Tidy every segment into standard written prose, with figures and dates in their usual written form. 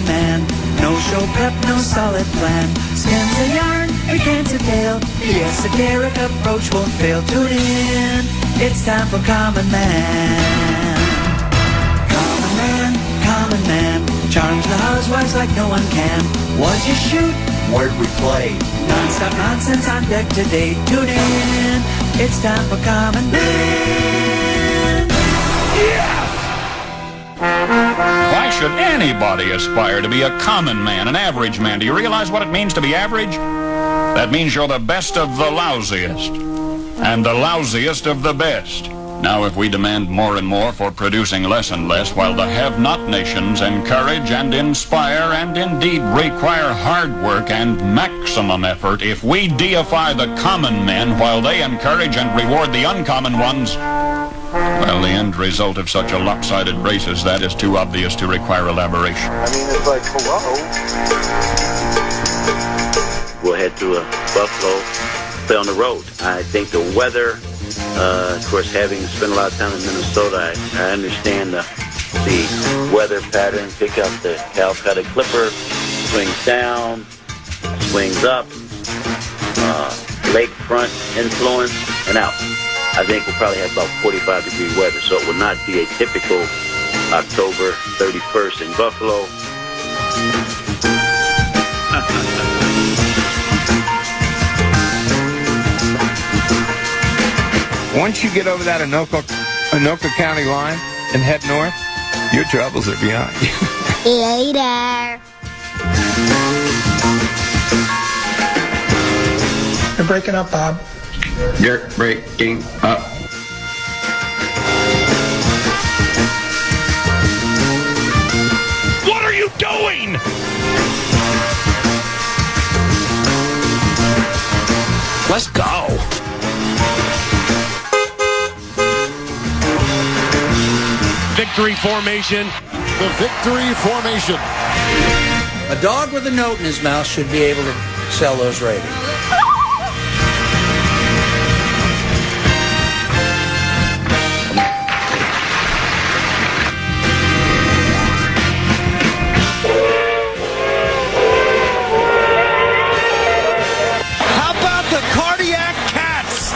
man. No show prep, no solid plan. Skins a yarn, he pants a tail. The esoteric approach won't fail. Tune in, it's time for Common Man. Common Man, Common Man. Charms the housewives like no one can. What'd you shoot? Where'd we play? Non-stop nonsense on deck today. Tune in, it's time for Common Man. Yes! Why should anybody aspire to be a common man, an average man? Do you realize what it means to be average? That means you're the best of the lousiest, and the lousiest of the best. Now, if we demand more and more for producing less and less, while the have-not nations encourage and inspire and indeed require hard work and maximum effort, if we deify the common men while they encourage and reward the uncommon ones, well, the end result of such a lopsided race as that is too obvious to require elaboration. I mean, it's like, hello. We'll head to Buffalo, play on the road. I think the weather, of course, having spent a lot of time in Minnesota, I understand the weather pattern. Pick up the Calcutta Clipper, swings down, swings up, lakefront influence, and out. I think we'll probably have about 45-degree weather, so it will not be a typical October 31st in Buffalo. Once you get over that Anoka County line and head north, your troubles are behind you. Later. You're breaking up, Bob. You're breaking up. What are you doing? Let's go. Victory formation. The victory formation. A dog with a note in his mouth should be able to sell those ratings. How about the cardiac cats?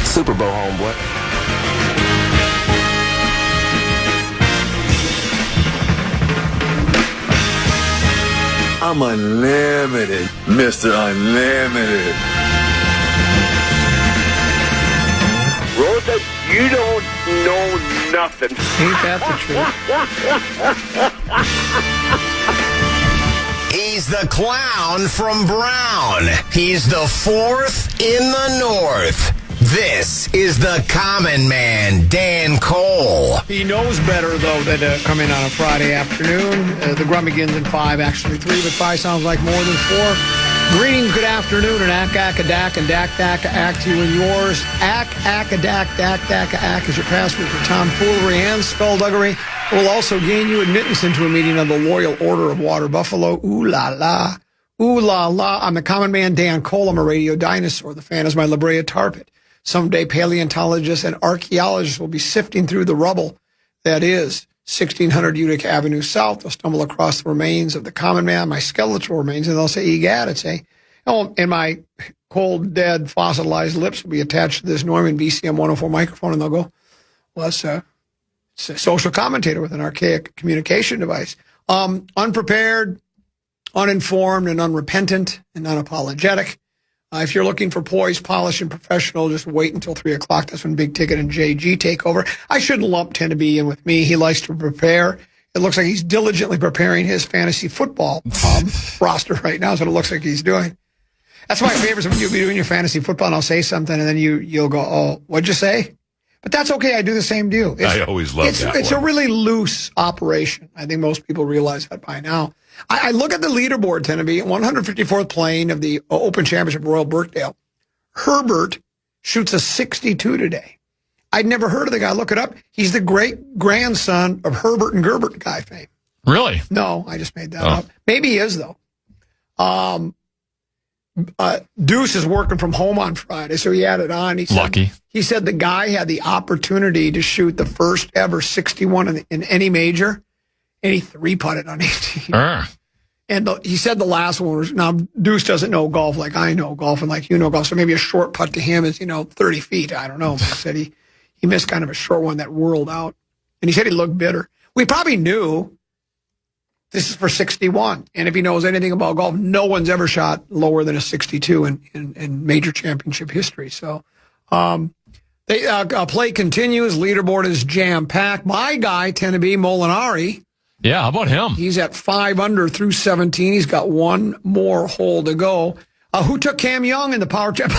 Super Bowl homeboy. I'm unlimited, Mr. Unlimited. Rosa, you don't know nothing. Ain't that the truth? He's the clown from Brown. He's the fourth in the North. This is the Common Man, Dan Cole. He knows better, though, than to come in on a Friday afternoon. The grunt begins at 5, actually 3, but 5 sounds like more than 4. Greetings, good afternoon, and ack-ack-a-dack, and dack-dack-a-ack to you and yours. Ack-ack-a-dack, dack-dack-a-ack is your password for tomfoolery and skullduggery. We'll also gain you admittance into a meeting of the Loyal Order of Water Buffalo. Ooh-la-la. Ooh-la-la. I'm the Common Man, Dan Cole. I'm a radio dinosaur. The fan is my La Brea tar pit. Someday paleontologists and archaeologists will be sifting through the rubble that is 1600 Utica Avenue South. They'll stumble across the remains of the Common Man, my skeletal remains, and they'll say, egad, it's a... Oh, and my cold, dead, fossilized lips will be attached to this Norman BCM 104 microphone, and they'll go, well, it's a social commentator with an archaic communication device. Unprepared, uninformed, and unrepentant, and unapologetic. If you're looking for poise, polish, and professional, just wait until 3 o'clock. That's when Big Ticket and JG take over. I shouldn't lump Ten to be in with me. He likes to prepare. It looks like he's diligently preparing his fantasy football roster right now. That's what it looks like he's doing. That's my favorite. When you'll be doing your fantasy football, and I'll say something, and then you'll go, oh, what'd you say? But that's okay. I do the same deal. I always love that. It's a really loose operation. I think most people realize that by now. I look at the leaderboard, Tennessee, 154th playing of the Open Championship Royal Birkdale. Herbert shoots a 62 today. I'd never heard of the guy. Look it up. He's the great-grandson of Herbert and Gerbert guy fame. Really? No, I just made that up. Maybe he is, though. Deuce is working from home on Friday, so he had it on. Lucky. He said the guy had the opportunity to shoot the first ever 61 in any major, and he 3-putted on 18. And he said the last one was, now Deuce doesn't know golf like I know golf and like you know golf, so maybe a short putt to him is, 30 feet. I don't know. But he said he missed kind of a short one that whirled out. And he said he looked bitter. We probably knew this is for 61. And if he knows anything about golf, no one's ever shot lower than a 62 in major championship history. So play continues. Leaderboard is jam-packed. My guy, Teneby Molinari. Yeah, how about him? He's at 5 under through 17. He's got one more hole to go. Who took Cam Young in the power trip?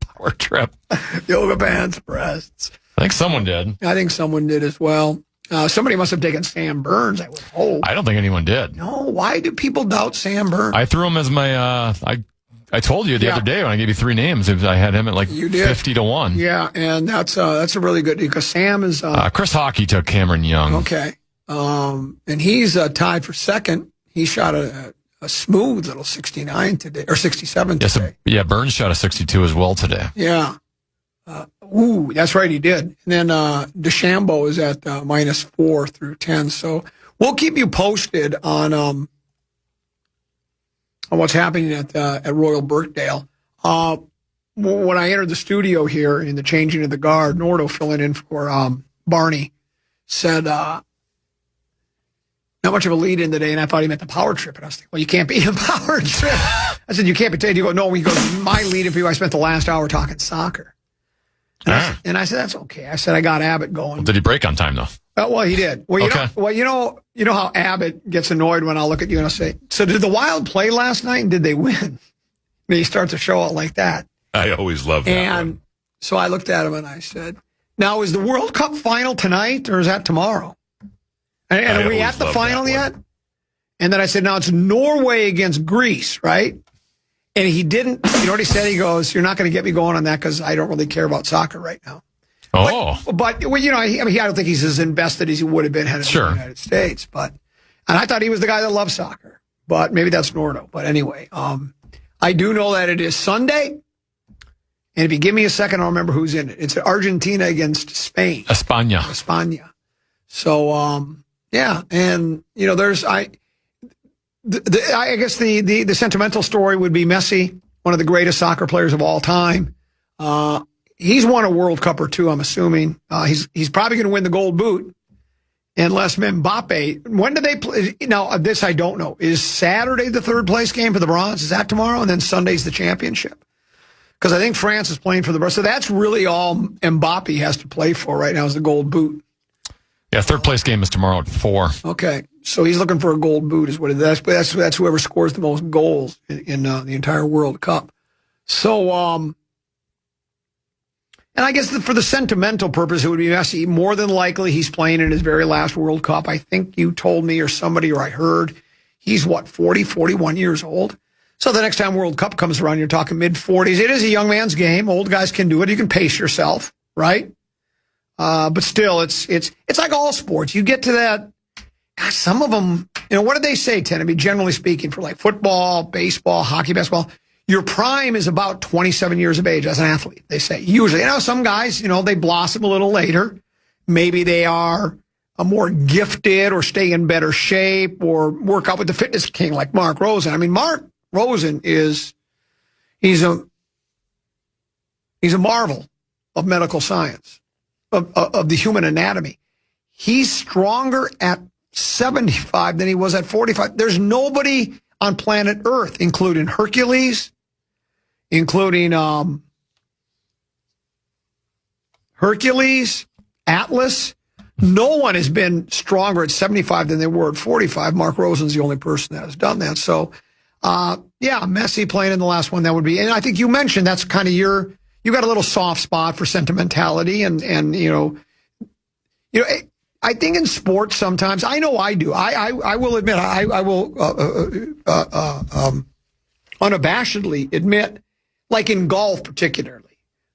Power trip. Yoga pants, breasts. I think someone did. I think someone did as well. Somebody must have taken Sam Burns, I would hope. I don't think anyone did. No, why do people doubt Sam Burns? I threw him as my, I told you the other day when I gave you 3 names, I had him at like 50-1. Yeah, and that's a really good, because Sam is... Chris Hockey took Cameron Young. Okay. And he's tied for second. He shot a smooth little 69 today, or 67 today. Yeah, Burns shot a 62 as well today. Yeah. That's right, he did. And then DeChambeau is at -4 through 10. So we'll keep you posted on what's happening at Royal Birkdale. When I entered the studio here in the changing of the guard, Nordo filling in for Barney said, not much of a lead in today, and I thought he meant the power trip. And I was thinking, well, you can't be a power trip. I said, you can't be taken. You go, no. He goes, my lead in for you, I spent the last hour talking soccer. And I said, that's okay. I said, I got Abbott going. Well, did he break on time, though? Well, he did. Well, you know how Abbott gets annoyed when I'll look at you and I'll say, so did the Wild play last night and did they win? And he starts to show out like that. I always love that. And so I looked at him and I said, now, is the World Cup final tonight or is that tomorrow? And are we at the final yet? And then I said, now it's Norway against Greece, right? And he didn't, you know what he said? He goes, you're not going to get me going on that because I don't really care about soccer right now. Oh. But I don't think he's as invested as he would have been had it been in the United States. And I thought he was the guy that loved soccer. But maybe that's Nordo. But anyway, I do know that it is Sunday. And if you give me a second, I'll remember who's in it. It's Argentina against Spain. España. So, yeah. And, there's, I guess the sentimental story would be Messi, one of the greatest soccer players of all time. He's won a World Cup or two, I'm assuming. He's probably going to win the gold boot unless Mbappe. When do they play? Now, this I don't know. Is Saturday the third place game for the bronze? Is that tomorrow? And then Sunday's the championship? Because I think France is playing for the bronze. So that's really all Mbappe has to play for right now is the gold boot. Yeah, third place game is tomorrow at 4. Okay. So he's looking for a gold boot is what it is. That's whoever scores the most goals in the entire World Cup. So, and I guess for the sentimental purpose, it would be Messi. More than likely, he's playing in his very last World Cup. I think you told me or somebody or I heard he's, 41 years old. So the next time World Cup comes around, you're talking mid-40s. It is a young man's game. Old guys can do it. You can pace yourself, right? But still, it's like all sports. You get to that. Gosh, some of them, what did they say, Teneby, generally speaking, for like football, baseball, hockey, basketball? Your prime is about 27 years of age as an athlete, they say. Usually, some guys, they blossom a little later. Maybe they are more gifted or stay in better shape or work out with the fitness king like Mark Rosen. I mean, Mark Rosen he's a marvel of medical science, of the human anatomy. He's stronger at 75 than he was at 45. There's nobody on planet Earth, including Hercules, Atlas. No one has been stronger at 75 than they were at 45. Mark Rosen's the only person that has done that. So, Messi playing in the last one, that would be, and I think you mentioned that's kind of you got a little soft spot for sentimentality and I think in sports sometimes, I know I do. I will admit, I will unabashedly admit, like in golf particularly.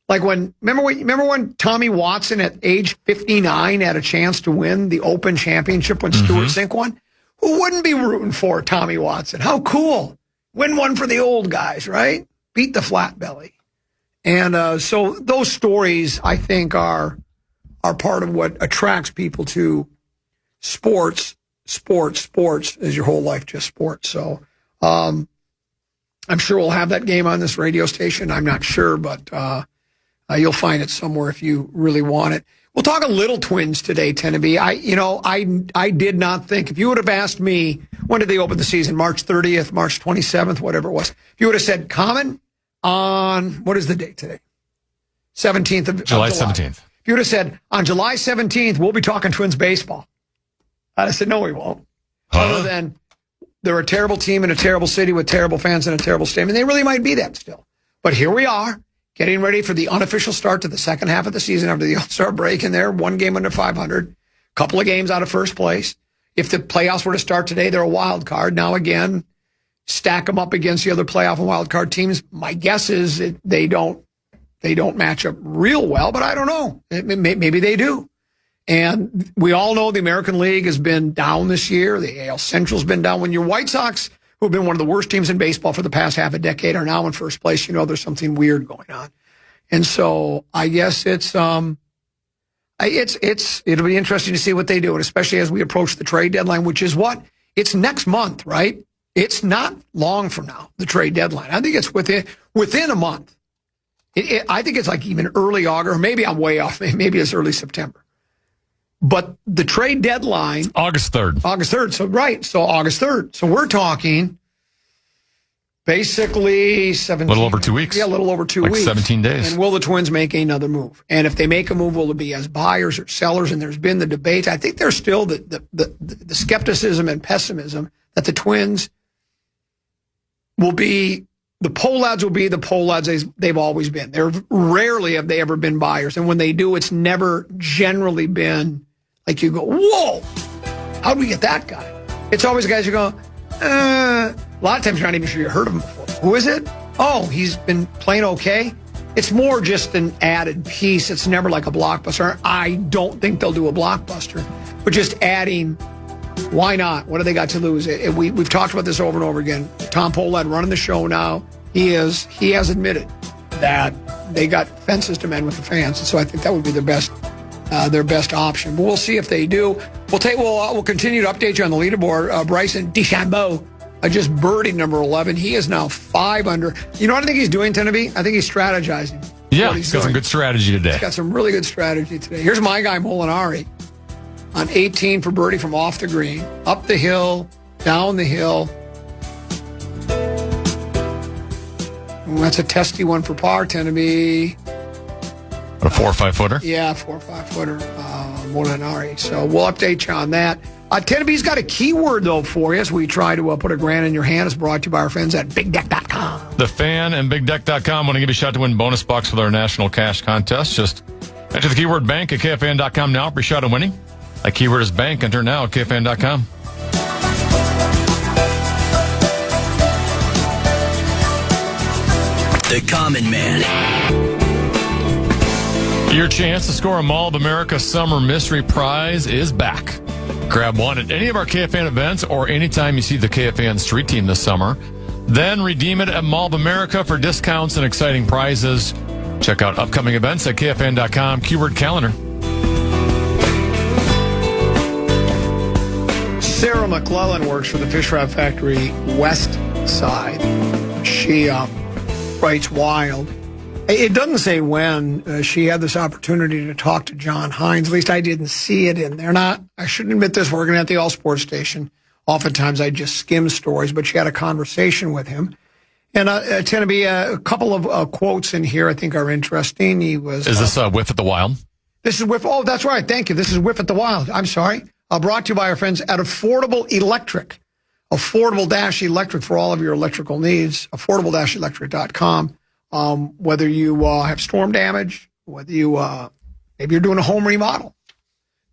Like remember when Tommy Watson at age 59 had a chance to win the Open Championship when Stewart Cink won? Who wouldn't be rooting for Tommy Watson? How cool. Win one for the old guys, right? Beat the flat belly. And so those stories, I think, are part of what attracts people to sports. Is your whole life just sports? So I'm sure we'll have that game on this radio station. I'm not sure, but you'll find it somewhere if you really want it. We'll talk a little Twins today, Tenneby. I did not think, if you would have asked me, when did they open the season? March 30th, March 27th, whatever it was. If you would have said Common on, what is the date today? 17th of July. 17th. If you would have said, on July 17th, we'll be talking Twins baseball, I'd have said, no, we won't. Other than they're a terrible team in a terrible city with terrible fans and a terrible stadium. And they really might be that still. But here we are, getting ready for the unofficial start to the second half of the season after the All-Star break, and they're one game under 500, couple of games out of first place. If the playoffs were to start today, they're a wild card. Now, again, stack them up against the other playoff and wild card teams. My guess is they don't match up real well, but I don't know. Maybe they do. And we all know the American League has been down this year. The AL Central's been down. When your White Sox, who have been one of the worst teams in baseball for the past half a decade, are now in first place, you know there's something weird going on. And so I guess it'll be interesting to see what they do, and especially as we approach the trade deadline, which is what? It's next month, right? It's not long from now, the trade deadline. I think it's within a month. I think it's like even early August, or maybe I'm way off. Maybe it's early September. But the trade deadline... August 3rd. August 3rd. So, right. So, August 3rd. So, we're talking basically 17... A little over 2 weeks. Yeah, a little over 2 weeks. 17 days. And will the Twins make another move? And if they make a move, will it be as buyers or sellers? And there's been the debate. I think there's still the skepticism and pessimism that the Twins will be... The poll ads will be the poll ads they've always been. Rarely have they ever been buyers. And when they do, it's never generally been... Like you go, whoa, how'd we get that guy? It's always guys you go, a lot of times you're not even sure you heard of him before. Who is it? Oh, he's been playing okay. It's more just an added piece. It's never like a blockbuster. I don't think they'll do a blockbuster, but just adding, why not? What do they got to lose? We've talked about this over and over again. Tom Pohlad running the show now. He has admitted that they got fences to mend with the fans. And so I think that would be their best option. But we'll see if they do. We'll continue to update you on the leaderboard. Bryson DeChambeau just birdied number 11. He is now 5 under. You know what I think he's doing, Tenneby? I think he's strategizing. Yeah, he's got some good strategy today. He's got some really good strategy today. Here's my guy, Molinari, on 18 for birdie from off the green. Up the hill, down the hill. Ooh, that's a testy one for par, Tenneby. A 4 or 5 footer? Yeah, 4 or 5 footer, Molinari. So we'll update you on that. Tenneby's got a keyword, though, for you as we try to put a grand in your hand. It's brought to you by our friends at BigDeck.com. The Fan and BigDeck.com want to give you a shot to win bonus bucks for their national cash contest. Just enter the keyword bank at KFAN.com now for a shot at winning. That keyword is bank. Enter now at KFAN.com. The Common Man. Your chance to score a Mall of America Summer Mystery Prize is back. Grab one at any of our KFAN events or anytime you see the KFAN Street Team this summer. Then redeem it at Mall of America for discounts and exciting prizes. Check out upcoming events at KFAN.com, keyword calendar. Sarah McClellan works for the Fish Wrap Factory West Side. She writes wild. It doesn't say when she had this opportunity to talk to John Hines. At least I didn't see it in there. I shouldn't admit this, working at the All Sports station. Oftentimes I just skim stories, but she had a conversation with him. And tend to be a couple of quotes in here I think are interesting. Is this Whiff at the Wild? This is Whiff. Oh, that's right. Thank you. This is Whiff at the Wild. I'm sorry. Brought to you by our friends at Affordable Electric. Affordable-electric for all of your electrical needs. Affordable-electric.com. Whether you have storm damage, whether you maybe you're doing a home remodel,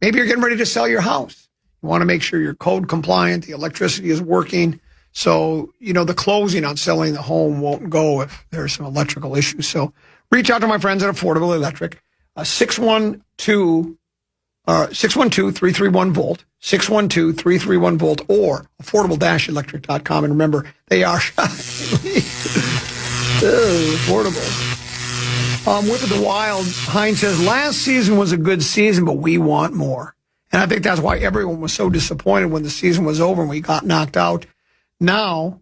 maybe you're getting ready to sell your house. You want to make sure you're code compliant, the electricity is working. So, the closing on selling the home won't go if there's some electrical issues. So reach out to my friends at Affordable Electric, 612 612-331-VOLT, 612-331-VOLT, or affordable-electric.com. And remember, they are affordable. Whiff of the Wild, Hines says, last season was a good season, but we want more. And I think that's why everyone was so disappointed when the season was over and we got knocked out. Now,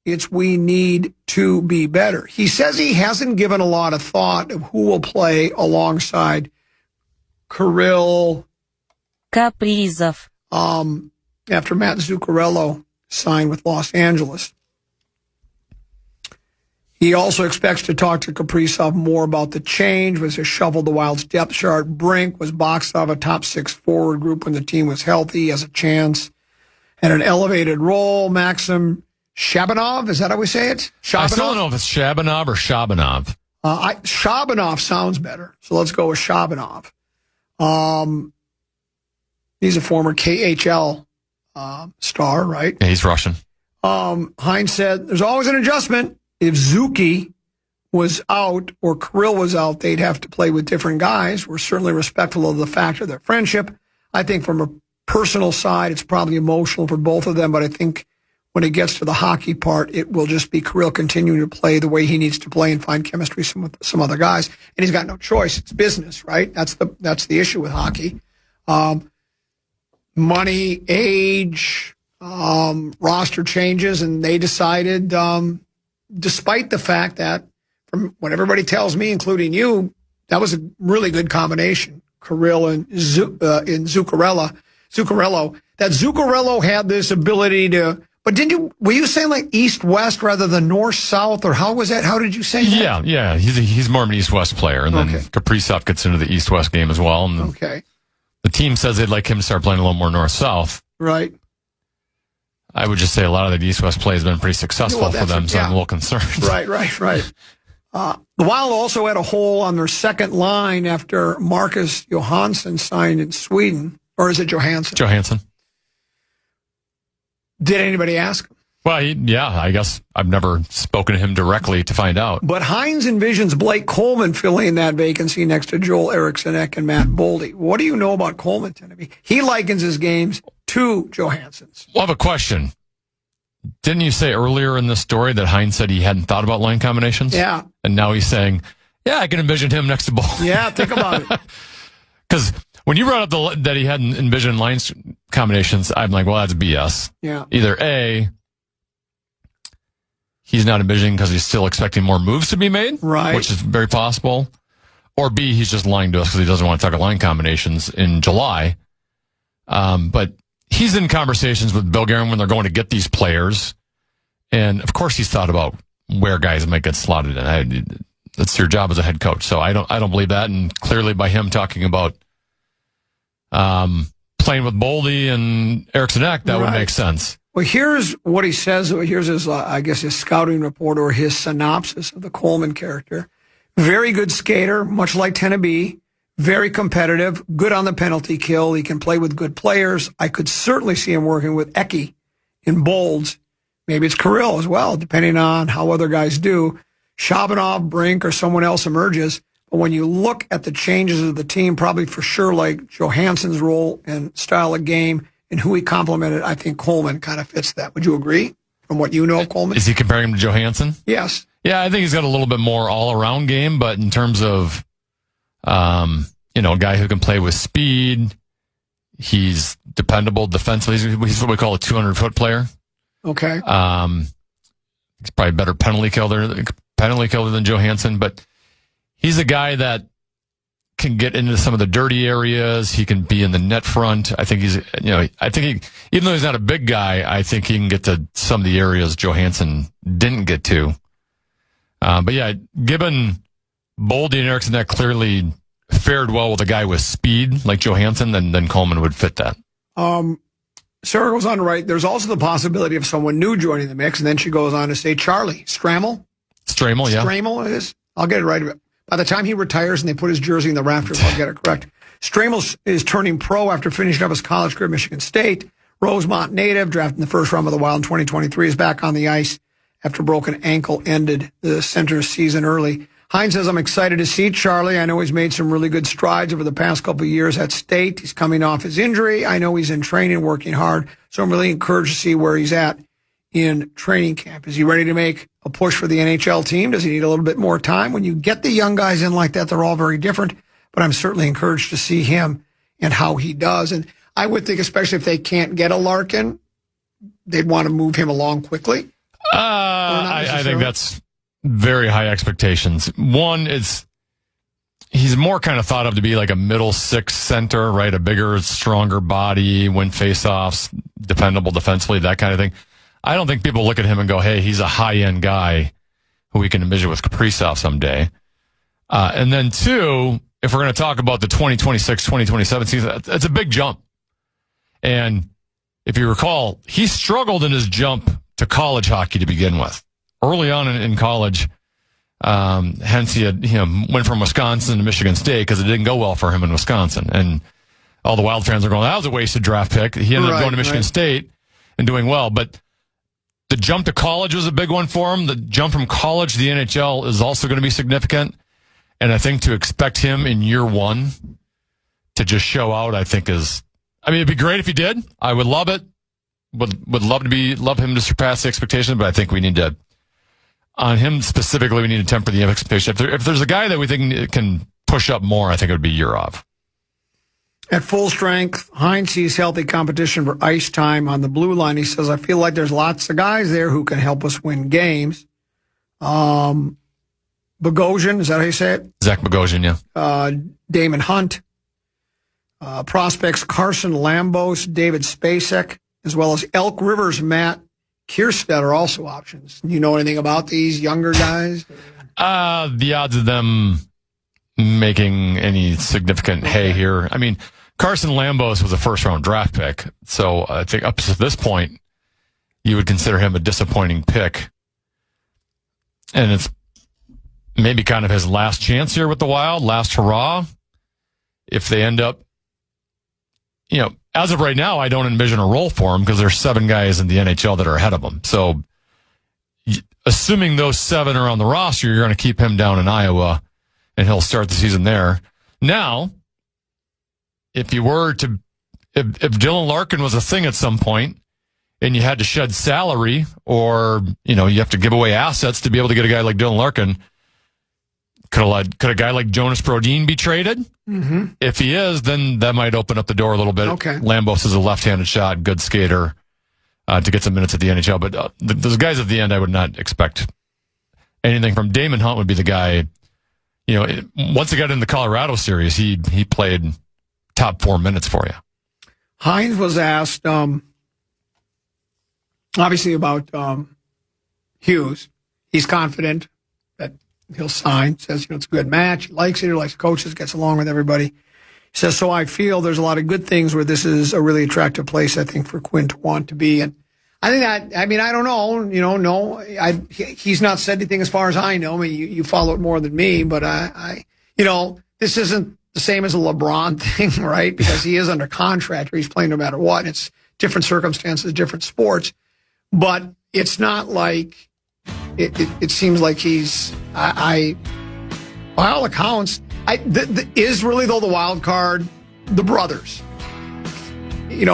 it's we need to be better. He says he hasn't given a lot of thought of who will play alongside Kirill Kaprizov. After Matt Zuccarello signed with Los Angeles. He also expects to talk to Kaprizov more about the change, was to shuffle the Wild's depth chart. Brink was boxed out of a top 6 forward group when the team was healthy, has a chance at an elevated role. Maxim Shabanov, is that how we say it? Shabanov? I still don't know if it's Shabanov or Shabanov. Shabanov sounds better, so let's go with Shabanov. He's a former KHL star, right? Yeah, he's Russian. Hines said, there's always an adjustment. If Zuki was out or Kirill was out, they'd have to play with different guys. We're certainly respectful of the fact of their friendship. I think from a personal side, it's probably emotional for both of them, but I think when it gets to the hockey part, it will just be Kirill continuing to play the way he needs to play and find chemistry with some other guys. And he's got no choice. It's business, right? That's the issue with hockey. Money, age, roster changes, and they decided, despite the fact that, from what everybody tells me, including you, that was a really good combination, Kirill and Zuccarello. That Zuccarello had this ability to, but were you saying like east-west rather than north-south, or how was that? How did you say that? Yeah. He's more of an east-west player, and then Kaprizov gets into the east-west game as well. And the team says they'd like him to start playing a little more north-south. Right. I would just say a lot of the east-west play has been pretty successful for them, so I'm a little concerned. Right. The Wild also had a hole on their second line after Marcus Johansson signed in Sweden. Or is it Johansson? Johansson. Did anybody ask him? Well, I guess I've never spoken to him directly to find out. But Hines envisions Blake Coleman filling that vacancy next to Joel Eriksson and Matt Boldy. What do you know about Coleman, Timothy? He likens his games to Johansson's. Well, I have a question. Didn't you say earlier in the story that Hines said he hadn't thought about line combinations? Yeah. And now he's saying, yeah, I can envision him next to Boldy. Yeah, think about it. Because when you brought up that he hadn't envisioned line combinations, I'm like, well, that's BS. Yeah. Either A, he's not envisioning because he's still expecting more moves to be made, right, which is very possible. Or B, he's just lying to us because he doesn't want to talk about line combinations in July. But he's in conversations with Bill Guerin when they're going to get these players. And, of course, he's thought about where guys might get slotted in. That's your job as a head coach. So I don't believe that. And clearly by him talking about playing with Boldy and Eriksson, that would make sense. Well, here's what he says. Here's his, his scouting report or his synopsis of the Coleman character. Very good skater, much like Teneby. Very competitive, good on the penalty kill. He can play with good players. I could certainly see him working with Eki in Bolds. Maybe it's Kirill as well, depending on how other guys do. Shabanov, Brink, or someone else emerges. But when you look at the changes of the team, probably for sure like Johansson's role and style of game and who he complemented, I think Coleman kind of fits that. Would you agree from what you know of Coleman? Is he comparing him to Johansson? Yes. Yeah, I think he's got a little bit more all-around game, but in terms of, a guy who can play with speed, he's dependable defensively. He's what we call a 200-foot player. Okay. He's probably a better penalty killer than Johansson, but he's a guy that can get into some of the dirty areas. He can be in the net front. I think even though he's not a big guy, I think he can get to some of the areas Johansson didn't get to. But yeah, given Boldy and Eriksson that clearly fared well with a guy with speed like Johansson, then Coleman would fit that. Sarah goes on to write, there's also the possibility of someone new joining the mix, and then she goes on to say Charlie Stramel, yeah. Stramel it is. I'll get it right. By the time he retires and they put his jersey in the rafters, I'll get it correct. Stramel is turning pro after finishing up his college career at Michigan State. Rosemont native, drafted in the first round of the Wild in 2023, is back on the ice after broken ankle ended the center season early. Hines says, I'm excited to see Charlie. I know he's made some really good strides over the past couple of years at State. He's coming off his injury. I know he's in training, working hard. So I'm really encouraged to see where he's at in training camp. Is he ready to make a push for the NHL team? Does he need a little bit more time? When you get the young guys in like that, they're all very different. But I'm certainly encouraged to see him and how he does. And I would think, especially if they can't get a Larkin, they'd want to move him along quickly. I think that's very high expectations. One is he's more kind of thought of to be like a middle six center, right? A bigger, stronger body, win faceoffs, dependable defensively, that kind of thing. I don't think people look at him and go, hey, he's a high-end guy who we can envision with Kaprizov someday. And then two, if we're going to talk about the 2026, 2027 season, that's a big jump. And if you recall, he struggled in his jump to college hockey to begin with. Early on in college, hence he had, went from Wisconsin to Michigan State because it didn't go well for him in Wisconsin. And all the Wild fans are going, that was a wasted draft pick. He ended up going to Michigan State and doing well. But the jump to college was a big one for him. The jump from college to the NHL is also going to be significant. And I think to expect him in year one to just show out, I think it'd be great if he did. I would love it. Would love him to surpass the expectations, but I think we need to, on him specifically, we need to temper the expectation. If there's a guy that we think can push up more, I think it would be Yurov. At full strength, Hines sees healthy competition for ice time on the blue line. He says, I feel like there's lots of guys there who can help us win games. Bogosian, is that how you say it? Zach Bogosian, yeah. Damon Hunt. Prospects Carson Lambos, David Spacek, as well as Elk Rivers, Matt Kierstead are also options. Do you know anything about these younger guys? The odds of them making any significant hay here. I mean, Carson Lambos was a first-round draft pick, so I think up to this point, you would consider him a disappointing pick. And it's maybe kind of his last chance here with the Wild, last hurrah. If they end up, as of right now, I don't envision a role for him because there's 7 guys in the NHL that are ahead of him. So assuming those 7 are on the roster, you're going to keep him down in Iowa and he'll start the season there. Now, if Dylan Larkin was a thing at some point and you had to shed salary or, you have to give away assets to be able to get a guy like Dylan Larkin, could a guy like Jonas Brodin be traded? Mm-hmm. If he is, then that might open up the door a little bit. Okay. Lambos is a left-handed shot, good skater to get some minutes at the NHL. But those guys at the end, I would not expect anything from. Damon Hunt would be the guy. Once he got in the Colorado series, he played top 4 minutes for you. Hines was asked, obviously, about Hughes. He's confident that he'll sign. Says, it's a good match. He likes it. He likes coaches. Gets along with everybody. He says, so I feel there's a lot of good things where this is a really attractive place, I think, for Quinn to want to be. And I think I don't know. He's not said anything as far as I know. I mean, you follow it more than me, but this isn't the same as a LeBron thing, right? Because he is under contract or he's playing no matter what. It's different circumstances, different sports. But it's not like it seems like he's, by all accounts, is really, though, the wild card, the brothers. He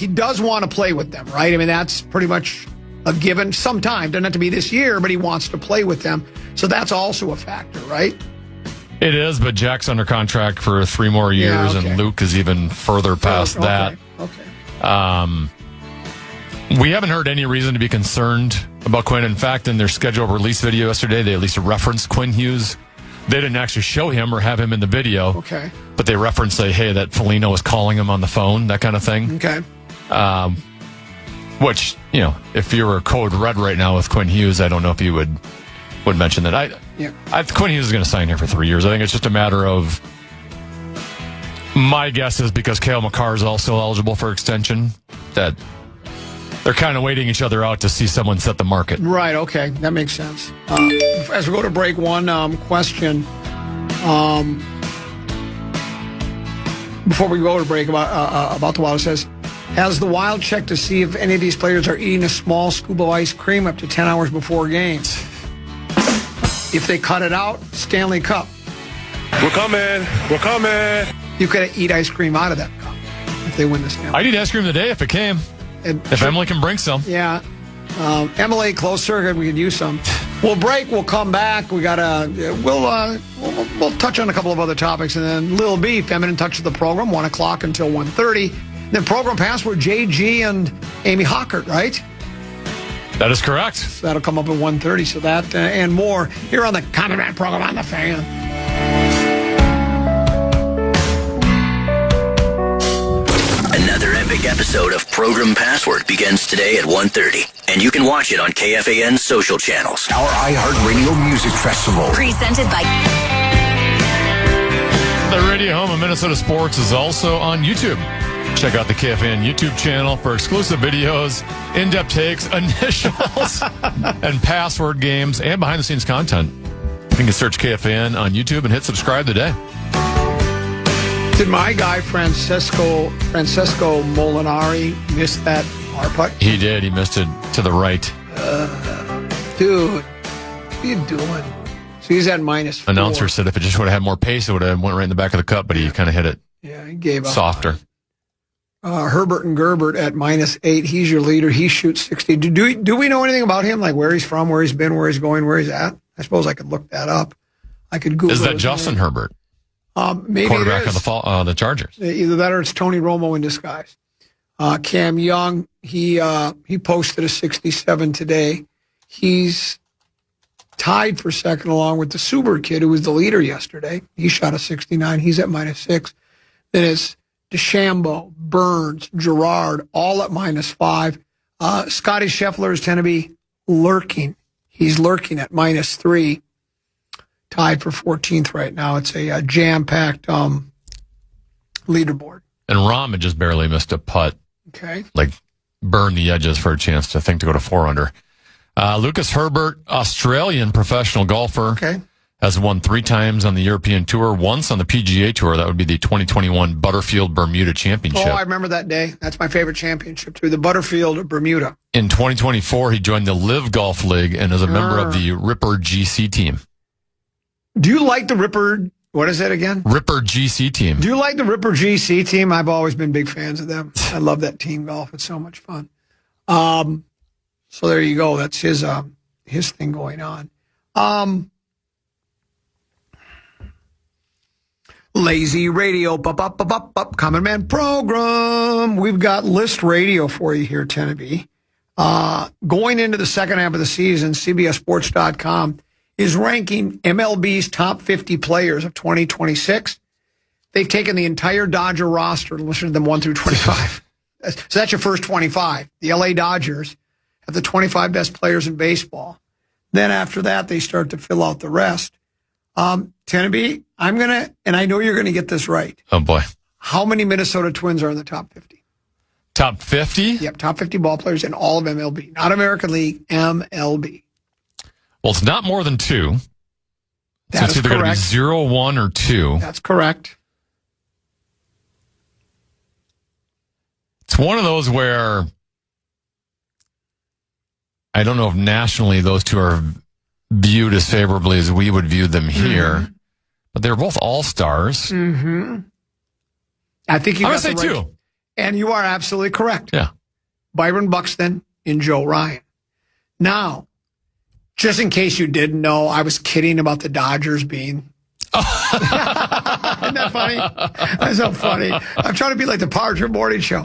does want to play with them, right? I mean, that's pretty much a given sometime. Doesn't have to be this year, but he wants to play with them. So that's also a factor, right? It is, but Jack's under contract for 3 more years, and Luke is even further past that. Okay. We haven't heard any reason to be concerned about Quinn. In fact, in their scheduled release video yesterday, they at least referenced Quinn Hughes. They didn't actually show him or have him in the video. Okay. But they referenced, hey, that Foligno was calling him on the phone, that kind of thing. Okay. Which, if you were code red right now with Quinn Hughes, I don't know if you would mention that. Quinn Hughes is going to sign here for 3 years. I think it's just a matter of, my guess is because Cale Makar is also eligible for extension, that they're kind of waiting each other out to see someone set the market. Right, okay. That makes sense. As we go to break, one question. Before we go to break about the Wild, it says, has the Wild checked to see if any of these players are eating a small scoop of ice cream up to 10 hours before games? If they cut it out, Stanley Cup. We're coming. We're coming. You could eat ice cream out of that cup if they win the Stanley Cup. I'd eat ice cream today if it came. If Emily can bring some. Yeah. Emily, close circuit, we could use some. We'll break. We'll come back. We'll touch on a couple of other topics, and then Lil B, Feminine Touch of the program, 1 o'clock until 1:30. Then program password JG and Amy Hockert, right? That is correct. So that'll come up at 1:30. So that and more here on the Common Man program on the Fan. Another epic episode of Program Password begins today at 1:30, and you can watch it on KFAN social channels. Our iHeartRadio Music Festival. Presented by... The radio home of Minnesota Sports is also on YouTube. Check out the KFAN YouTube channel for exclusive videos, in-depth takes, initials, and password games, and behind-the-scenes content. You can search KFAN on YouTube and hit subscribe today. Did my guy Francesco Molinari miss that par putt? He did. He missed it to the right. Dude, what are you doing? So he's at -4. Announcer said if it just would have had more pace, it would have went right in the back of the cup, but he kind of hit it. Yeah, he gave up. Softer. Herbert and Gerbert at -8. He's your leader. He shoots 60. Do we know anything about him? Like where he's from, where he's been, where he's going, where he's at? I suppose I could look that up. I could Google. Is that Justin Herbert? Maybe quarterback it is. of the Chargers. Either that or it's Tony Romo in disguise. Cam Young, he posted a 67 today. He's tied for second along with the Suber kid, who was the leader yesterday. He shot a 69. He's at -6. Then it's DeChambeau, Burns, Gerard, all at -5. Scotty Scheffler is tend to be lurking. He's lurking at -3. Tied for 14th right now. It's a jam-packed leaderboard. And Rahm had just barely missed a putt. Okay. Like, burn the edges for a chance to go to 4 under. Lucas Herbert, Australian professional golfer, has won 3 times on the European Tour, once on the PGA Tour. That would be the 2021 Butterfield Bermuda Championship. Oh, I remember that day. That's my favorite championship, too, the Butterfield Bermuda. In 2024, he joined the Live Golf League and is a member of the Ripper GC team. Do you like the Ripper, what is it again? Ripper GC team. Do you like the Ripper GC team? I've always been big fans of them. I love that team golf. It's so much fun. So there you go. That's his thing going on. Lazy Radio, Common Man program. We've got list radio for you here, Tennessee. Going into the second half of the season, CBSSports.com is ranking MLB's top 50 players of 2026. They've taken the entire Dodger roster and listed them 1 through 25. So that's your first 25. The LA Dodgers have the 25 best players in baseball. Then after that, they start to fill out the rest. Tennessee, and I know you're going to get this right. Oh, boy. How many Minnesota Twins are in the top 50? Top 50? Yep, top 50 ball players in all of MLB. Not American League, MLB. Well, it's not more than 2. That so it's is either going to be 0, 1, or 2. That's correct. It's one of those where I don't know if nationally those two are viewed as favorably as we would view them here, but they're both all-stars. Mm-hmm. I think you got I'm going to say right. 2. And you are absolutely correct. Yeah. Byron Buxton and Joe Ryan. Now, just in case you didn't know, I was kidding about the Dodgers being. Isn't that funny? That's so funny. I'm trying to be like the Power Trip Morning Show.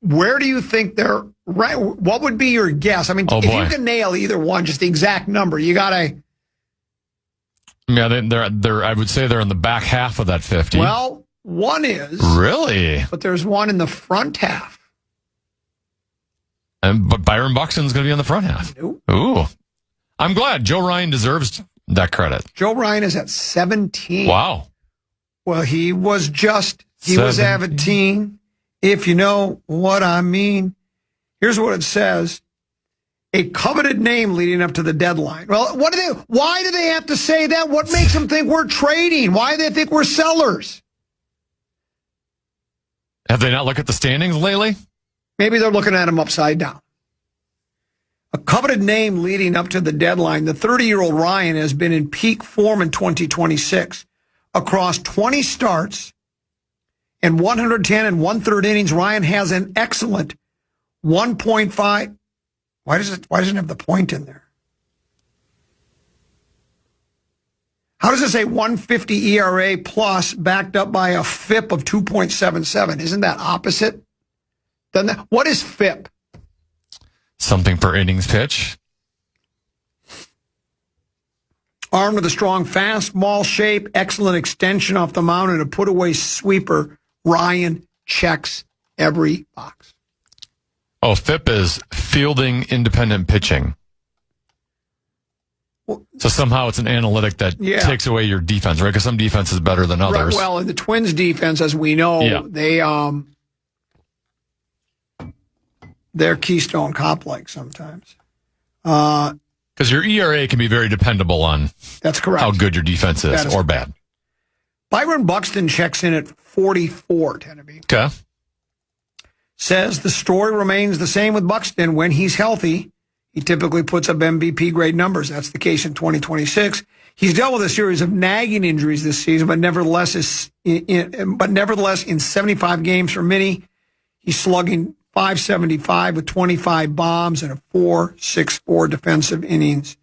Where do you think they're right? What would be your guess? I mean, if you can nail either one, just the exact number, you got to. Yeah, they're. I would say they're in the back half of that 50. Well, one is. Really? But there's one in the front half. But Byron Buxton's going to be on the front half. Nope. Ooh. I'm glad. Joe Ryan deserves that credit. Joe Ryan is at 17. Wow. Well, he was 17, if you know what I mean. Here's what it says. A coveted name leading up to the deadline. Well, why do they have to say that? What makes them think we're trading? Why do they think we're sellers? Have they not looked at the standings lately? Maybe they're looking at them upside down. A coveted name leading up to the deadline, the 30-year-old Ryan has been in peak form in 2026. Across 20 starts and 110 and one-third innings, Ryan has an excellent 1.5. Why doesn't it have the point in there? How does it say 150 ERA plus backed up by a FIP of 2.77? Isn't that opposite? What is FIP? Something per innings pitch. Armed with a strong fastball shape, excellent extension off the mound, and a put-away sweeper, Ryan checks every box. Oh, FIP is fielding independent pitching. So somehow it's an analytic that takes away your defense, right? Because some defense is better than others. Right, well, in the Twins' defense, as we know, they're Keystone Cop-like sometimes. Because your ERA can be very dependable on that's correct. How good your defense is or bad. Byron Buxton checks in at 44, Tenneby. Okay. Says the story remains the same with Buxton. When he's healthy, he typically puts up MVP grade numbers. That's the case in 2026. He's dealt with a series of nagging injuries this season, but nevertheless, in 75 games for Minnie, he's slugging .575 with 25 bombs and a 4.64 defensive innings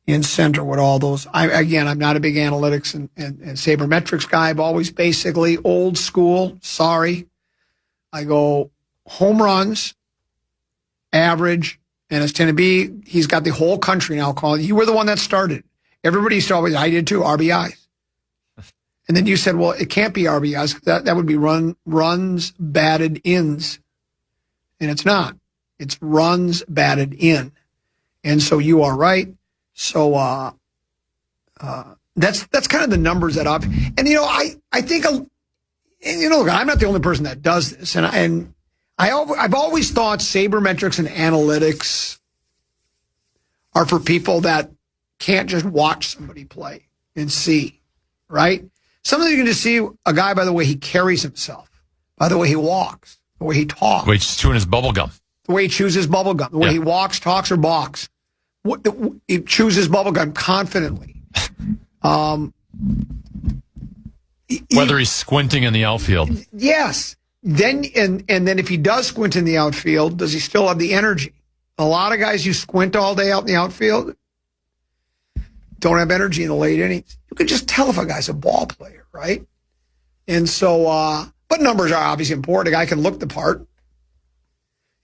in center with all those. I'm not a big analytics and sabermetrics guy. I've always basically old school. Sorry. I go home runs, average, and it's going to be, he's got the whole country now calling. You were the one that started. Everybody used to always, I did too, RBIs. And then you said, well, it can't be RBIs. That would be runs, batted ins. And it's not. It's runs batted in. And so you are right. So that's kind of the numbers that I've. And, I think, look, I'm not the only person that does this. And I've always thought sabermetrics and analytics are for people that can't just watch somebody play and see, right? Sometimes you can just see a guy by the way he carries himself, by the way he walks, the way he talks. The way he's chewing his bubble gum. The way he chews his bubble gum. The way he walks, talks, or balks. He chews his bubble gum confidently. Whether he's squinting in the outfield. Yes. Then and then if he does squint in the outfield, does he still have the energy? A lot of guys who squint all day out in the outfield don't have energy in the late innings. You can just tell if a guy's a ball player, right? And so, but numbers are obviously important. A guy can look the part.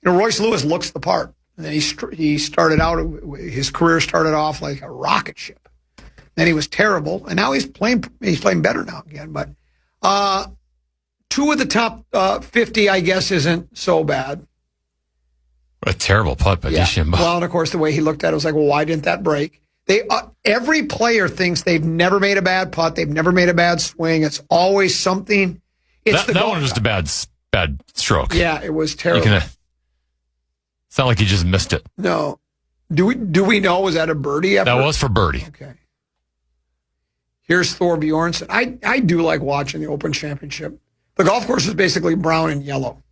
Royce Lewis looks the part. And then he started out, his career started off like a rocket ship. Then he was terrible, and now he's playing better now again. But two of the top 50, I guess, isn't so bad. What a terrible putt by DeChambeau. Well, and of course, the way he looked at it was like, well, why didn't that break? Every player thinks they've never made a bad putt. They've never made a bad swing. It's always something. That one was just a bad stroke. Yeah, it was terrible. It's not like he just missed it. No. Do we know, was that a birdie effort? That was for birdie. Okay. Here's Thor Bjornsson. I do like watching the Open Championship. The golf course is basically brown and yellow.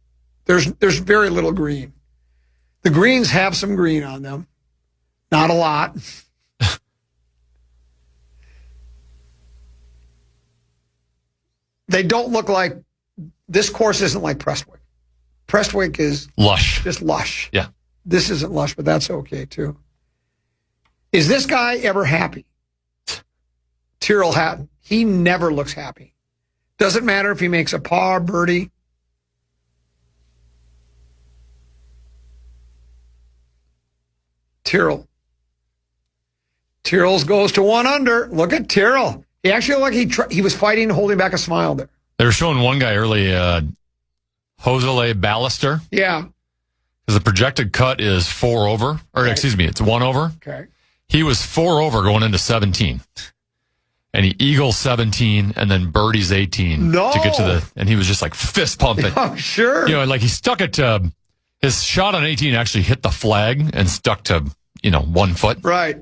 There's very little green. The greens have some green on them. Not a lot. They don't look like, this course isn't like Prestwick. Prestwick is lush. Just lush. Yeah. This isn't lush, but that's okay too. Is this guy ever happy? Tyrrell Hatton. He never looks happy. Doesn't matter if he makes a par, birdie. Tyrrell's goes to 1 under. Look at Tyrrell. He actually looked like he was fighting, holding back a smile there. They were showing one guy early, Josele Ballister. Yeah. Because the projected cut is 4 over. Or, excuse me, it's 1 over. Okay. He was 4 over going into 17. And he eagles 17 and then birdies 18 to get to and he was just like fist pumping. Oh, sure. Like he stuck it to, his shot on 18 actually hit the flag and stuck to, 1 foot. Right.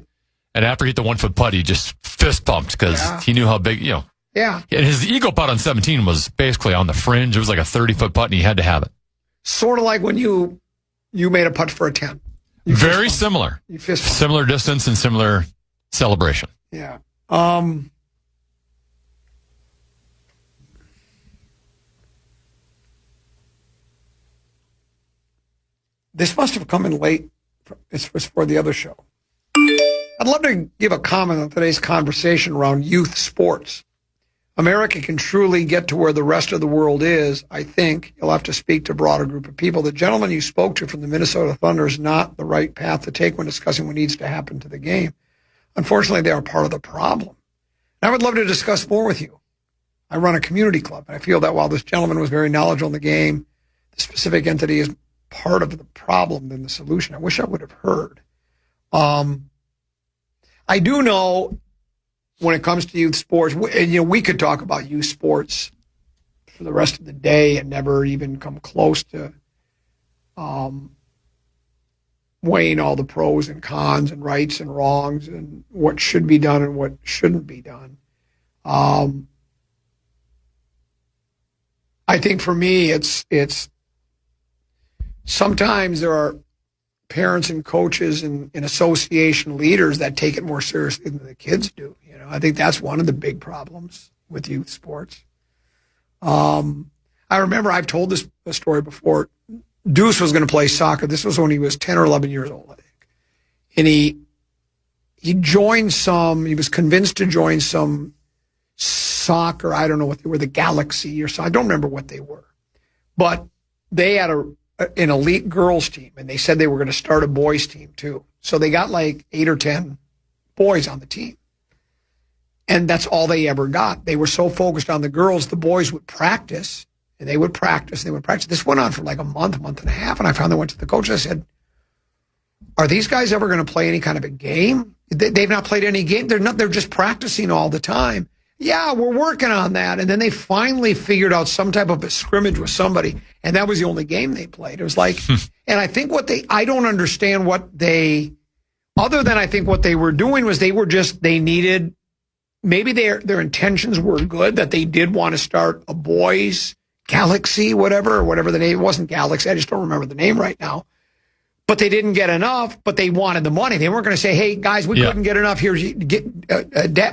And after he hit the 1 foot putt, he just fist pumped because he knew how big, Yeah. And his eagle putt on 17 was basically on the fringe. It was like a 30-foot putt and he had to have it. Sort of like when you made a putt for a 10. Very similar. Similar distance and similar celebration. Yeah. This must have come in late. It was for the other show. I'd love to give a comment on today's conversation around youth sports. America can truly get to where the rest of the world is. I think you'll have to speak to a broader group of people. The gentleman you spoke to from the Minnesota Thunder is not the right path to take when discussing what needs to happen to the game. Unfortunately, they are part of the problem. And I would love to discuss more with you. I run a community club, and I feel that while this gentleman was very knowledgeable in the game, the specific entity is part of the problem than the solution. I wish I would have heard. I do know when it comes to youth sports, and we could talk about youth sports for the rest of the day and never even come close to weighing all the pros and cons and rights and wrongs and what should be done and what shouldn't be done. I think for me, it's sometimes there are parents and coaches and association leaders that take it more seriously than the kids do. I think that's one of the big problems with youth sports. I remember I've told this story before. Deuce was going to play soccer. This was when he was 10 or 11 years old, I think. And he joined he was convinced to join some soccer, I don't know what they were, the Galaxy or so. I don't remember what they were. But they had an elite girls team, and they said they were going to start a boys team too. So they got like 8 or 10 boys on the team. And that's all they ever got. They were so focused on the girls, the boys would practice, and they would practice, and they would practice. This went on for like a month and a half, and I finally went to the coach and I said, are these guys ever going to play any kind of a game? They've not played any game. They're just practicing all the time. Yeah, we're working on that. And then they finally figured out some type of a scrimmage with somebody, and that was the only game they played. It was like, and I think I don't understand other than I think what they were doing was they needed, maybe their intentions were good, that they did want to start a boys Galaxy, whatever the name. It wasn't Galaxy. I just don't remember the name right now. But they didn't get enough, but they wanted the money. They weren't going to say, hey, guys, we couldn't get enough. Here,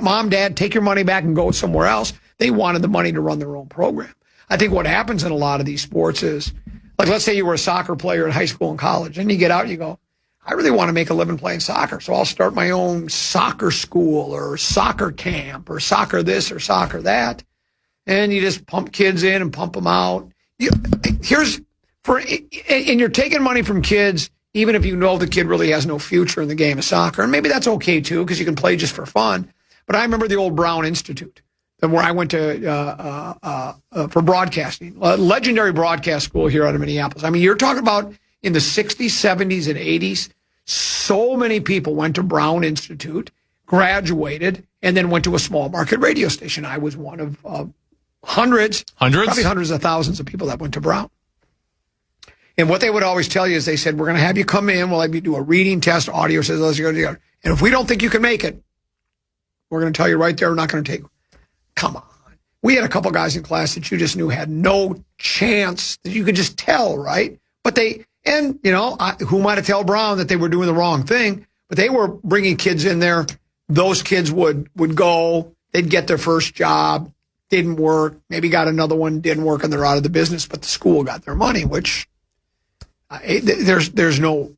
Mom, Dad, take your money back and go somewhere else. They wanted the money to run their own program. I think what happens in a lot of these sports is, like, let's say you were a soccer player in high school and college, and you get out and you go, I really want to make a living playing soccer, so I'll start my own soccer school or soccer camp or soccer this or soccer that. And you just pump kids in and pump them out. And you're taking money from kids, even if you know the kid really has no future in the game of soccer. And maybe that's okay, too, because you can play just for fun. But I remember the old Brown Institute, where I went to for broadcasting, a legendary broadcast school here out of Minneapolis. I mean, you're talking about in the 60s, 70s, and 80s, so many people went to Brown Institute, graduated, and then went to a small market radio station. I was one of hundreds, probably hundreds of thousands of people that went to Brown. And what they would always tell you is they said, we're going to have you come in, we'll have you do a reading test, audio says, and if we don't think you can make it, we're going to tell you right there, we're not going to take. Come on. We had a couple guys in class that you just knew had no chance, that you could just tell, right? But who might have told Brown that they were doing the wrong thing, but they were bringing kids in there. Those kids would go, they'd get their first job, didn't work, maybe got another one, didn't work, and they're out of the business, but the school got their money, which there's no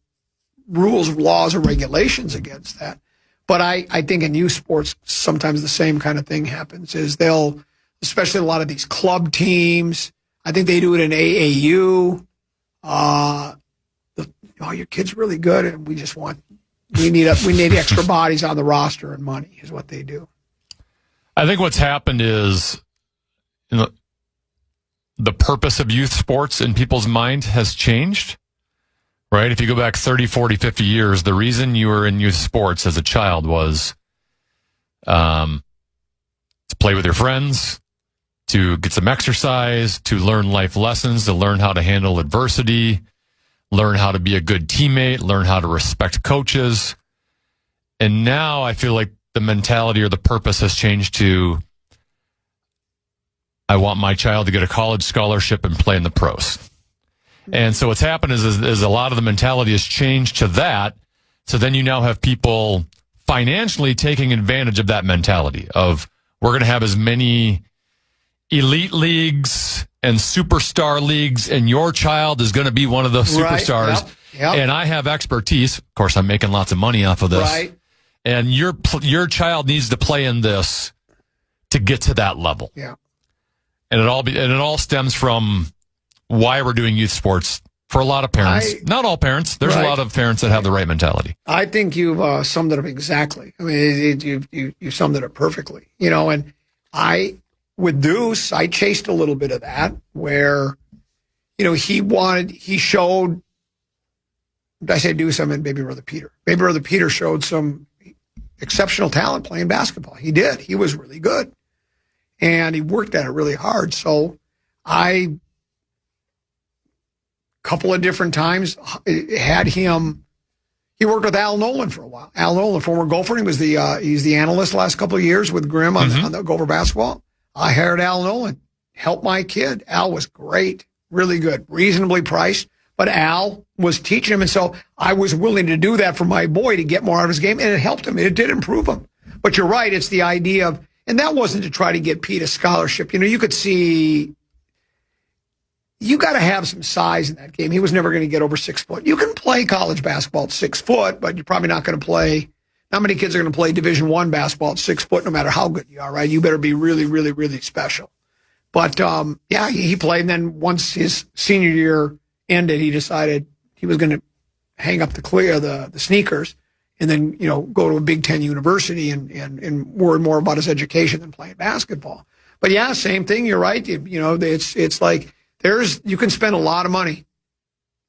rules, laws, or regulations against that. But I think in youth sports, sometimes the same kind of thing happens, is especially a lot of these club teams, I think they do it in AAU. Your kid's really good, and we need extra bodies on the roster, and money is what they do. I think what's happened is the purpose of youth sports in people's mind has changed, right? If you go back 30, 40, 50 years, the reason you were in youth sports as a child was to play with your friends, to get some exercise, to learn life lessons, to learn how to handle adversity, learn how to be a good teammate, learn how to respect coaches. And now I feel like the mentality or the purpose has changed to, I want my child to get a college scholarship and play in the pros. And so what's happened is a lot of the mentality has changed to that. So then you now have people financially taking advantage of that mentality of we're going to have as many elite leagues and superstar leagues, and your child is going to be one of those superstars. Right. Yep. And I have expertise. Of course, I'm making lots of money off of this. Right. And your child needs to play in this to get to that level. Yeah. And it all stems from why we're doing youth sports for a lot of parents. Not all parents. There's a lot of parents that have the right mentality. I think you've summed it up exactly. I mean, you summed it up perfectly. And with Deuce, I chased a little bit of that where, he showed, did I say Deuce? I meant Baby Brother Peter. Baby Brother Peter showed some exceptional talent playing basketball. He did. He was really good. And he worked at it really hard. So couple of different times had him. He worked with Al Nolan for a while. Al Nolan, former Gopher, he's the analyst the last couple of years with Grimm on the Gopher basketball. I hired Al Nolan, help my kid. Al was great, really good, reasonably priced, but Al was teaching him, and so I was willing to do that for my boy to get more out of his game, and it helped him. It did improve him. But you're right, it's the idea of, and that wasn't to try to get Pete a scholarship. You could see. You got to have some size in that game. He was never going to get over 6 foot. You can play college basketball at 6 foot, but you're probably not going to play. Not many kids are going to play Division I basketball at 6 foot, no matter how good you are, right? You better be really, really, really special. But, he played. And then once his senior year ended, he decided he was going to hang up the sneakers and then, go to a Big Ten university and worry more about his education than playing basketball. But, yeah, same thing. You're right. It's like, you can spend a lot of money.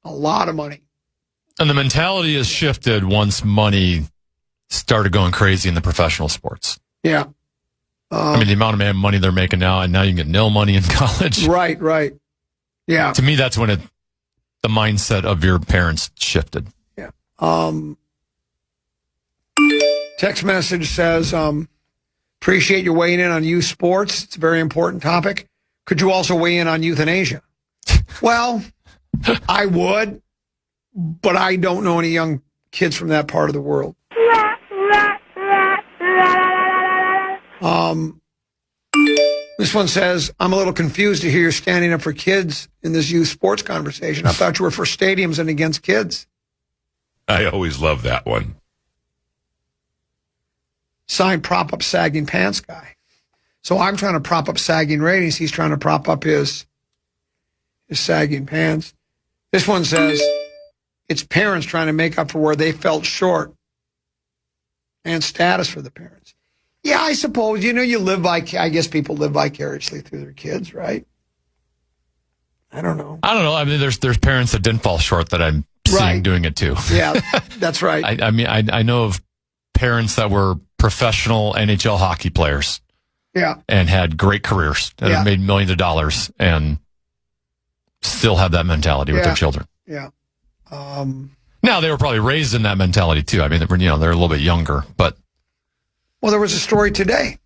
And the mentality has shifted once money started going crazy in the professional sports. Yeah. The amount of money they're making now, and now you can get nil money in college. Right. Yeah. To me, that's when the mindset of your parents shifted. Yeah. Text message says, appreciate you weighing in on youth sports. It's a very important topic. Could you also weigh in on euthanasia? Well, I would, but I don't know any young kids from that part of the world. This one says, I'm a little confused to hear you're standing up for kids in this youth sports conversation. I thought you were for stadiums and against kids. I always love that one. Signed prop up sagging pants guy. So I'm trying to prop up sagging ratings. He's trying to prop up his sagging pants. This one says, it's parents trying to make up for where they felt short and status for the parents. Yeah, I suppose, I guess people live vicariously through their kids, right? I don't know. There's parents that didn't fall short that I'm seeing doing it too. Yeah, that's right. I know of parents that were professional NHL hockey players. Yeah. And had great careers and have made millions of dollars and still have that mentality with their children. Yeah. Now, they were probably raised in that mentality too. They're a little bit younger, but. Well, there was a story today.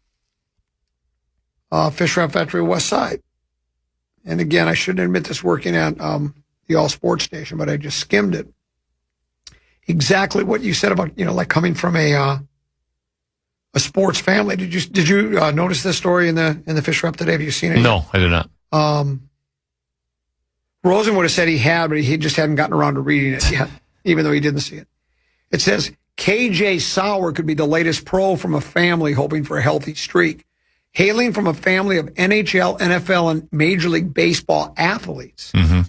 Fish Run Factory West Side. And again, I shouldn't admit this working at the All Sports station, but I just skimmed it. Exactly what you said about, like coming from a sports family. Did you notice this story in the Fish Rep today? Have you seen it? No, I did not. Rosen would have said he had, but he just hadn't gotten around to reading it yet, even though he didn't see it. It says, KJ Sauer could be the latest pro from a family hoping for a healthy streak. Hailing from a family of NHL, NFL, and Major League Baseball athletes. Mm-hmm.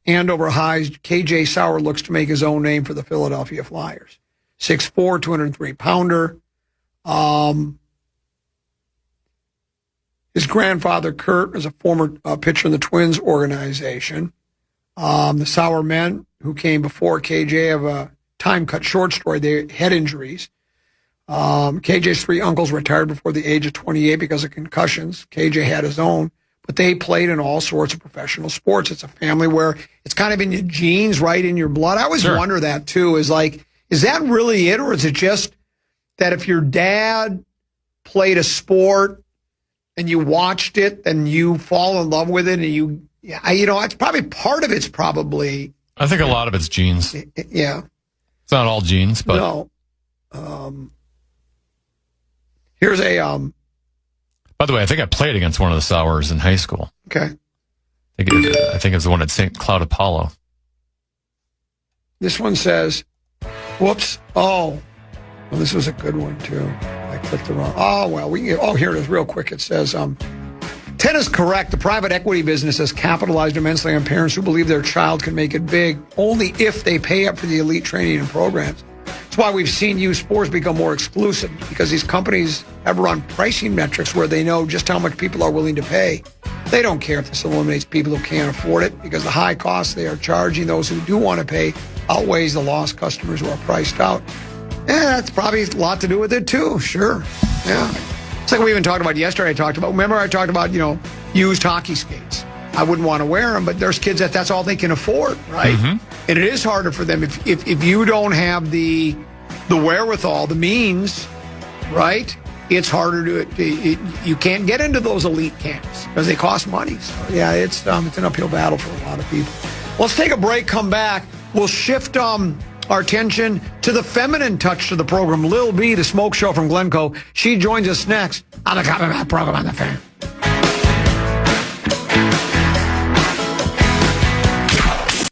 Andover High's KJ Sauer looks to make his own name for the Philadelphia Flyers. 6'4", 203-pounder. His grandfather, Kurt, is a former pitcher in the Twins organization. The Sauer men, who came before KJ, have a time-cut short story. They had injuries. KJ's three uncles retired before the age of 28 because of concussions. KJ had his own, but they played in all sorts of professional sports. It's a family where it's kind of in your genes, right, in your blood. I always wonder that, too, is that really it, or is it just that if your dad played a sport and you watched it, then you fall in love with it and Yeah, it's probably part of it's probably. I think a lot of it's genes. Yeah. It's not all genes, but. No. Here's a. By the way, I think I played against one of the Sours in high school. Okay. I think it was the one at St. Cloud Apollo. This one says, whoops. Oh, well, this was a good one, too. I clicked the wrong. Oh, well, here it is real quick. It says, 10 is correct. The private equity business has capitalized immensely on parents who believe their child can make it big only if they pay up for the elite training and programs. That's why we've seen youth sports become more exclusive, because these companies have run pricing metrics where they know just how much people are willing to pay. They don't care if this eliminates people who can't afford it, because the high cost they are charging those who do want to pay outweighs the lost customers who are priced out. Yeah, that's probably a lot to do with it too. Sure. Yeah. It's like we even talked about yesterday. Remember I talked about, used hockey skates. I wouldn't want to wear them, but there's kids that's all they can afford, right? Mm-hmm. And it is harder for them if you don't have the wherewithal, the means, right? It's harder you can't get into those elite camps because they cost money. So yeah, it's an uphill battle for a lot of people. Let's take a break, come back. We'll shift our attention to the feminine touch to the program. Lil B, the smoke show from Glencoe. She joins us next on the Common Man program on the Fan.